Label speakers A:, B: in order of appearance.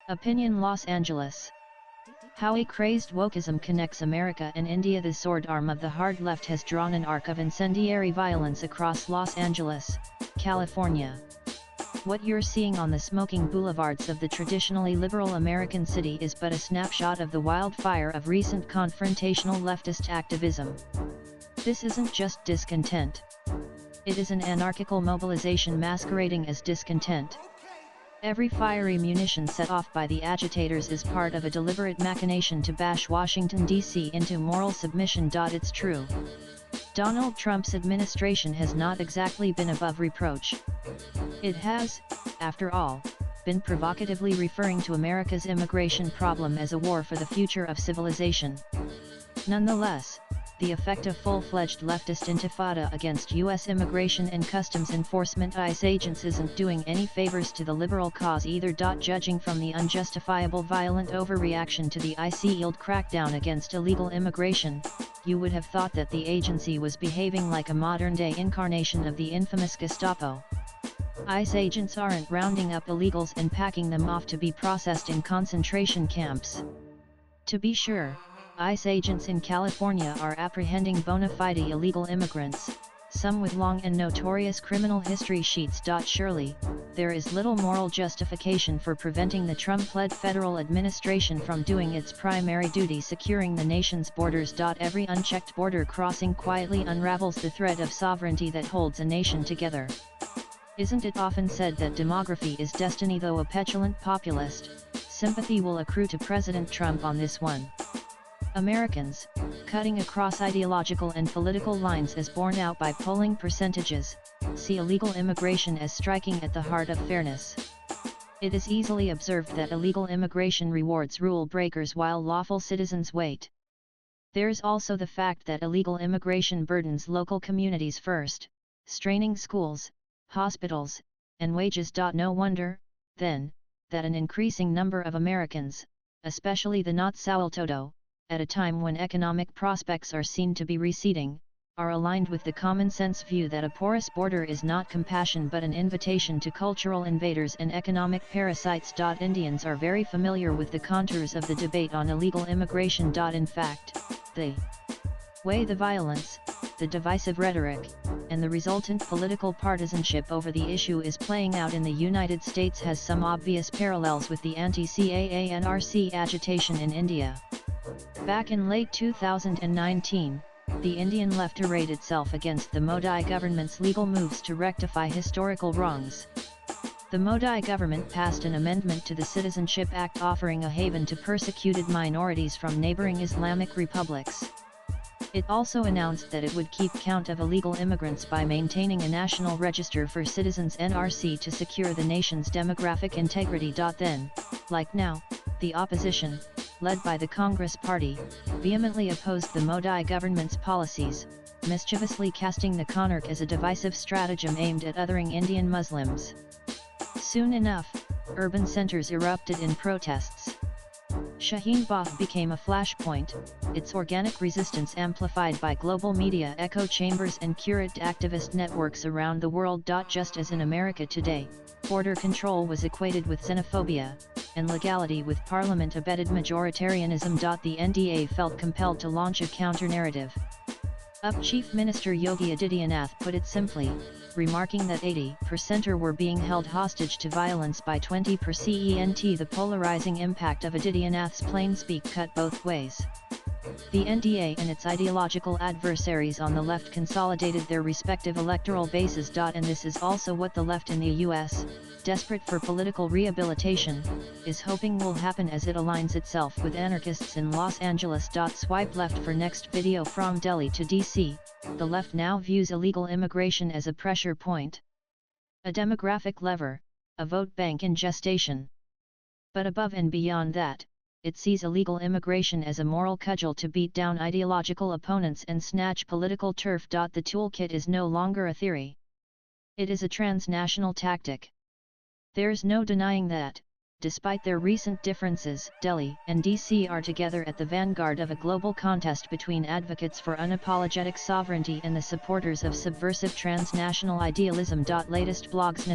A: Opinion Los Angeles. How a crazed wokeism connects America and India. The sword arm of the hard left has drawn an arc of incendiary violence across Los Angeles, California. What you're seeing on the smoking boulevards of the traditionally liberal American city is but a snapshot of the wildfire of recent confrontational leftist activism. This isn't just discontent. It is an anarchical mobilization masquerading as discontent. Every fiery munition set off by the agitators is part of a deliberate machination to bash Washington, D.C. into moral submission. It's true. Donald Trump's administration has not exactly been above reproach. It has, after all, been provocatively referring to America's immigration problem as a war for the future of civilization. Nonetheless, the effect of full-fledged leftist intifada against U.S. immigration and customs enforcement ICE agents isn't doing any favors to the liberal cause either. Judging from the unjustifiable violent overreaction to the ICE-led crackdown against illegal immigration, you would have thought that the agency was behaving like a modern-day incarnation of the infamous Gestapo. ICE agents aren't rounding up illegals and packing them off to be processed in concentration camps. To be sure, ICE agents in California are apprehending bona fide illegal immigrants, some with long and notorious criminal history sheets. Surely, there is little moral justification for preventing the Trump-led federal administration from doing its primary duty, securing the nation's borders. Every unchecked border crossing quietly unravels the thread of sovereignty that holds a nation together. Isn't it often said that demography is destiny? Though a petulant populist, sympathy will accrue to President Trump on this one. Americans, cutting across ideological and political lines as borne out by polling percentages, see illegal immigration as striking at the heart of fairness. It is easily observed that illegal immigration rewards rule breakers while lawful citizens wait. There's also the fact that illegal immigration burdens local communities first, straining schools, hospitals, and wages. No wonder, then, that an increasing number of Americans, especially the not so todo, at a time when economic prospects are seen to be receding, are aligned with the common-sense view that a porous border is not compassion but an invitation to cultural invaders and economic parasites. Indians are very familiar with the contours of the debate on illegal immigration. In fact, the way the violence, the divisive rhetoric, and the resultant political partisanship over the issue is playing out in the United States has some obvious parallels with the anti-CAA NRC agitation in India. Back in late 2019, the Indian left arrayed itself against the Modi government's legal moves to rectify historical wrongs. The Modi government passed an amendment to the Citizenship Act offering a haven to persecuted minorities from neighboring Islamic republics. It also announced that it would keep count of illegal immigrants by maintaining a National Register for Citizens (NRC) to secure the nation's demographic integrity. Then, like now, the opposition, led by the Congress Party, vehemently opposed the Modi government's policies, mischievously casting the Conarch as a divisive stratagem aimed at othering Indian Muslims. Soon enough, urban centers erupted in protests. Shaheen Bagh became a flashpoint, its organic resistance amplified by global media echo chambers and curate activist networks around the world. Just as in America today, border control was equated with xenophobia, and legality with parliament-abetted majoritarianism. The NDA felt compelled to launch a counter-narrative. UP Chief Minister Yogi Adityanath put it simply, remarking that 80% were being held hostage to violence by 20%. The polarizing impact of Adityanath's plain speak cut both ways. The NDA and its ideological adversaries on the left consolidated their respective electoral bases. And this is also what the left in the US, desperate for political rehabilitation, is hoping will happen as it aligns itself with anarchists in Los Angeles. Swipe left for next video. From Delhi to DC, the left now views illegal immigration as a pressure point, a demographic lever, a vote bank in gestation. But above and beyond that, it sees illegal immigration as a moral cudgel to beat down ideological opponents and snatch political turf. The toolkit is no longer a theory. It is a transnational tactic. There's no denying that, Despite their recent differences, Delhi and DC are together at the vanguard of a global contest between advocates for unapologetic sovereignty and the supporters of subversive transnational idealism. Latest blogs.